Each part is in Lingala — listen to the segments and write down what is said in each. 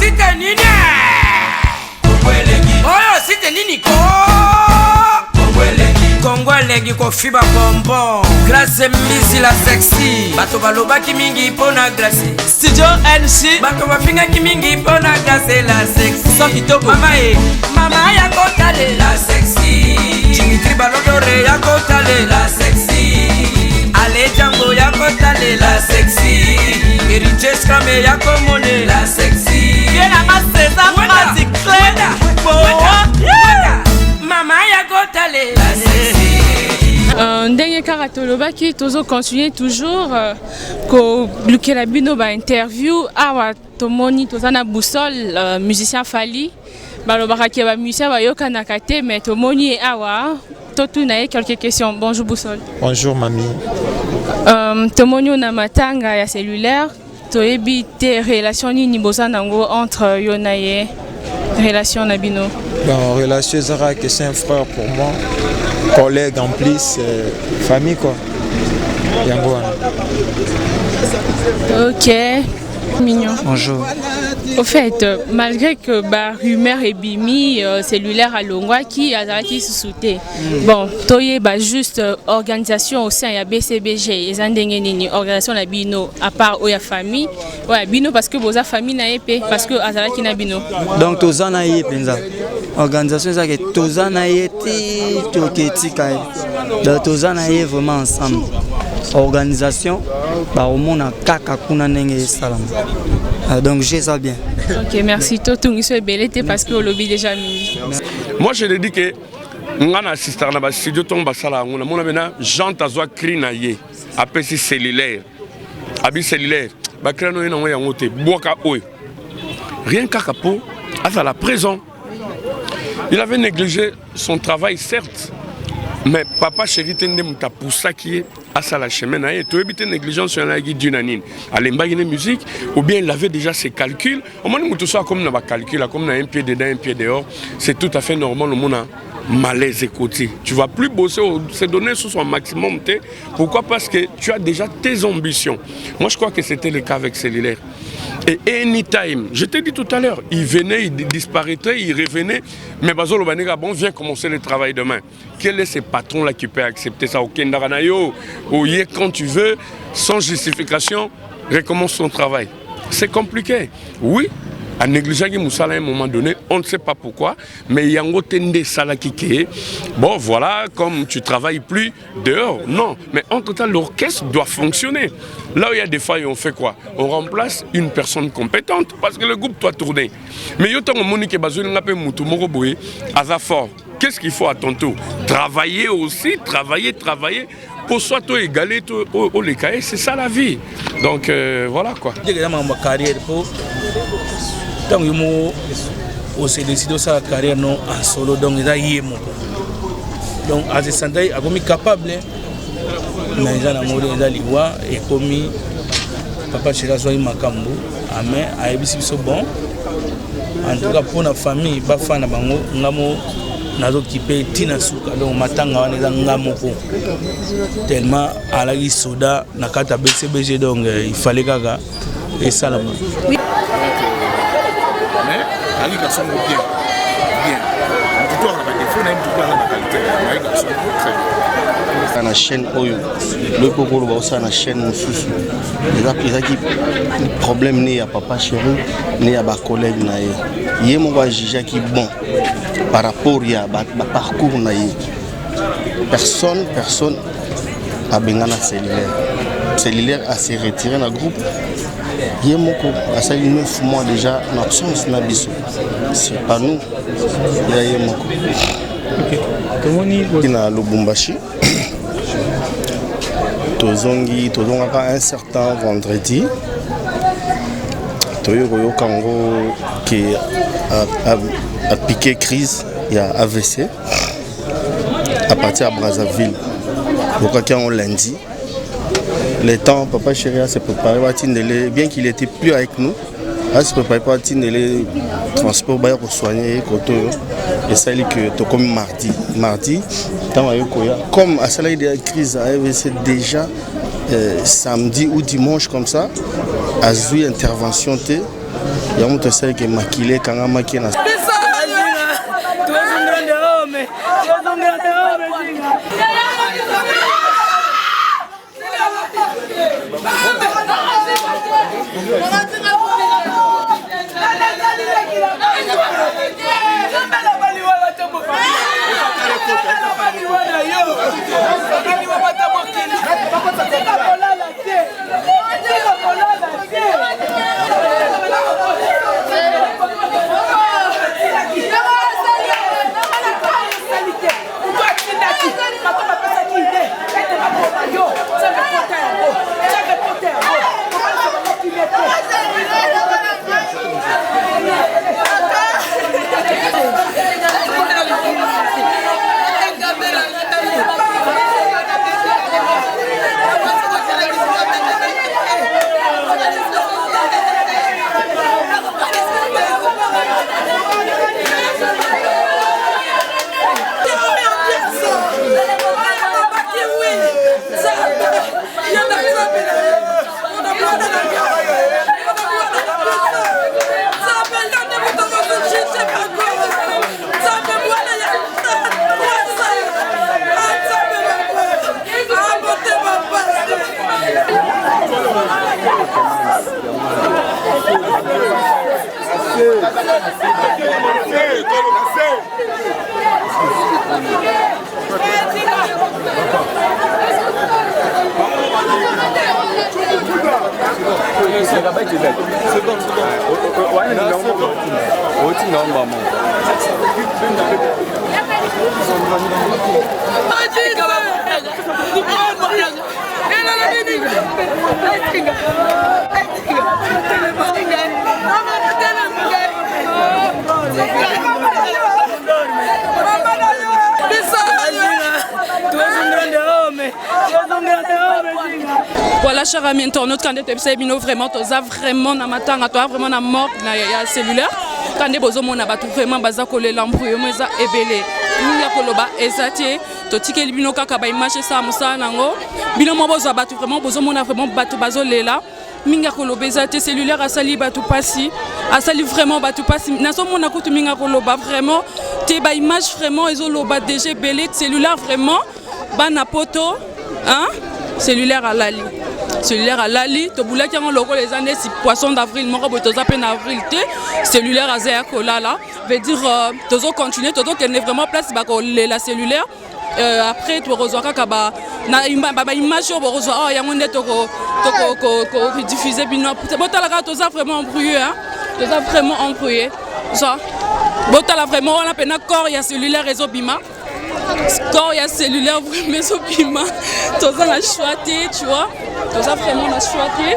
site nini? Oyo site nini ko? Kongolegi ko fiba bonbon. Glace misi la sexy. Bato balobaki mingi pona glace. Studio NC. Bato bafingaki mingi pona glace la sexy. So kitoko. Mama ya kotale la sexy. Dimitri Balodore ya kotale la sexy. Ale Django ya kotale la sexy. Eriche Scramé ya komone la sexy. Viens à César Magic Claire. Mama ya kotale la sexy. Ndenge karatoloba qui tozo continuer toujours ko lukela bino ba interview awa tomoni tozana boussole musicien Fally balobaka ke ba musicien bayoka na kate mais tomoni awa totuna quelques questions. Bonjour Boussole. Bonjour mamie. Tomoni na matanga ya cellulaire toyebi te relation nini bozana ngo entre yo na ye relation na bino. Bon, relation Zara que c'est un frère pour moi, collègue en plus, famille quoi. Yango. Ok, mignon. Bonjour. Au fait, malgré que la rumeur est bimi, cellulaire à Longwa qui a sauté. Bon, toye juste organisation au sein de BCBG, les Andengeni, organisation la bino, à part la famille. Ouais, bino parce que vos famille n'a épée, parce que Azara qui n'a bino. Donc, tozana yé penza. Organisation ça que tozana yé ti toketika. Donc, tozana yé vraiment ensemble. Organisation, bah au monde a kaka kuna nenge salam. Donc j'ai ça bien. Ok, merci. Totung is belete parce que au lobby déjà mis. Moi je le dis que on assiste à la studio tombe sala on a mon amena Jean Tazwa crina yé appelle cellulaire. Abi cellulaire. Ba crano ina on ya ngote boka oy. Rien qu'à capot à la prison. Il avait négligé son travail certes. Mais papa chéri tende muta pour ça qui est à la chemin et tu éviter négligence sur la guide d'une année. Aller bagner musique ou bien il avait déjà ses calculs. Au moins tout ça comme on va calculer comme on a un pied dedans un pied dehors, c'est tout à fait normal au monde a malaise écouté. Tu vas plus bosser se donner sous son maximum. Pourquoi? Parce que tu as déjà tes ambitions. Moi je crois que c'était le cas avec cellulaire. Et anytime, je t'ai dit tout à l'heure, il venait, il disparaîtrait, il revenait. Mais Bazolo Banega, bon, viens commencer le travail demain. Quel est ce patron-là qui peut accepter ça? Au Kendaranayo, au Yé, quand tu veux, sans justification, recommence son travail. C'est compliqué. Oui, à négliger Moussala à un moment donné, on ne sait pas pourquoi, mais il y a un tende salakike. Bon, voilà, comme tu travailles plus dehors, non. Mais en total, l'orchestre doit fonctionner. Là où il y a des failles, on fait quoi? On remplace une personne compétente parce que le groupe doit tourner. Mais il y a un Monique Bazoul, on fort. Qu'est-ce qu'il faut à ton tour? Travailler aussi, travailler. Pour soit toi égaler au lécaï, c'est ça la vie. Donc voilà quoi. Donc il s'est décidé de sa carrière non en solo, donc il a eu donc à ce moment il a commis capable mais il a amoureux il a liwa et commis papa chéra soit makambo mais a eu si bon en tout cas pour la famille bafana bango ngamo nazo kipe tina suka donc matanga wana za ngamo ko tellement à la soda na kata BCBG donc il fallait gaga et ça là. Ali garçon bien. Tu dois avoir des défauts, même tu dois avoir la qualité. Ali garçon très bien. Na chaîne oyo le kokolo ba osa na chaîne mususu eza ki problème ni ya papa chéri ni ya ba collègue na ye mo ba juger ki bon par rapport ya ba parcours na ye personne a bengana cellulaire a se retiré na groupe Yemoko a sali 9 mois déjà notre chance na biso. C'est pas nous. Il y a Yemoko. OK. Kina Lubumbashi. Tozongi pas un certain vendredi. Toyo Kango qui a piqué crise, il y a AVC à partir de Brazzaville. Donc on lundi. Le temps, papa chéri s'est préparé à Tindele, bien qu'il n'était plus avec nous, il s'est préparé à Tindele, transport pour soigner, et ça dit que tu comme mardi, comme à cela il y a une crise à AVC déjà samedi ou dimanche comme ça, à jouer intervention yango tosalaki makile ekangamaki na Voilà, chers amis internautes, quand tu es vraiment, tu as vraiment na matanga, tu as vraiment na mort na cellulaire. Quand tu es vraiment vraiment baza coller l'embrouille, mais ça ebele. Nous ya koloba ezati, to tike libino kaka ba image ça musa nango. Bino mo bozo batu vraiment bozo mona vraiment batu bazo lela. Minga koloba ezati cellulaire asali batu pasi, asali vraiment batu pasi. Na so mona kutu minga koloba vraiment, te ba image vraiment ezoloba déjà belé cellulaire vraiment bana poto, hein? Cellulaire à Lali. Cellulaire à Lali, tu boulais qu'il y a logo les années si poisson d'avril, moi je suis en avril, cellulaire à Zéa Kolala, veut dire tu dois continuer, tu dois qu'il y ait vraiment place la cellulaire. Après tu reçois kaba na image sur reçois oh y a mon net to diffuser bino. C'est bon t'as la tu dois vraiment embrouillé hein, tu dois vraiment embrouillé ça. Bon t'as la vraiment on a peine corps il y a cellulaire réseau bima. Quand il y a cellulaire, mais au piment, tu as choisi, tu vois, tu as vraiment choisi.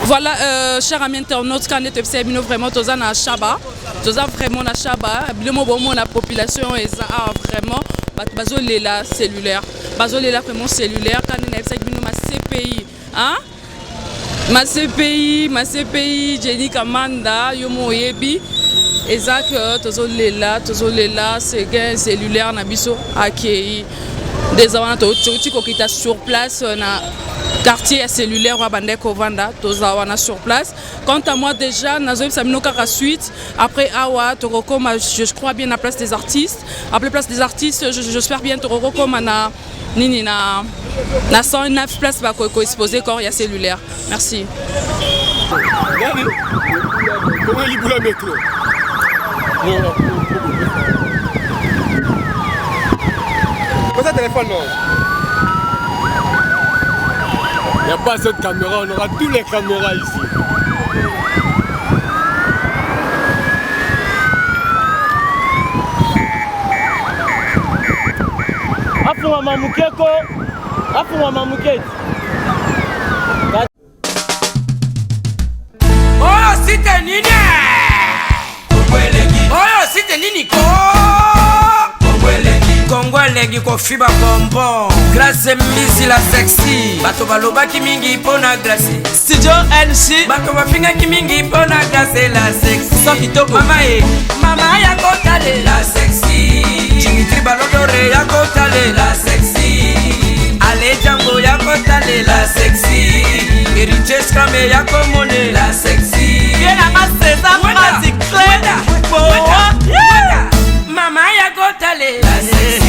Voilà, chers amis internautes, quand on est vraiment tous à Chaba, tous vraiment à Chaba, la population est vraiment bazolela cellulaire, bazolela vraiment cellulaire quand on est ma CPI, hein? Ma CPI, Jenny Kamanda, Yomo Yebi, Ezak, tozolela, c'est gain cellulaire nabiso accueilli. Des avantages, qui est sur place, na quartier cellulaire ou Bandeko Vanda, tozawana sur place. Quant à moi déjà, nazoib saminoka suite. Après awa, toroko, je crois bien à place des artistes. Après place des artistes, j'espère bien toroko na nini na 109 places va exposer corps ya cellulaire. Merci. Comment il boule métro? Pose téléphone non. Il n'y a pas cette caméra, on aura tous les caméras ici. Afuma mamukeko, afuma mamuketi. Oh, c'était nini? Oh, c'était nini ko? Kongwelegi ko fiba bonbon. Grâce misi la sexy. Bato baloba ki mingi pona grâce. Studio NC. Bato bafinga ki mingi pona grâce la sexy. Sokitoko. Mama ya kotale la sexy. Dimitri Balodore ya kotale la sexy. Ale Django ya kotale la sexy. Riches Krame ya komone la sexy. Viena Maseza Magic Clan. Mama ya kotale la sexy.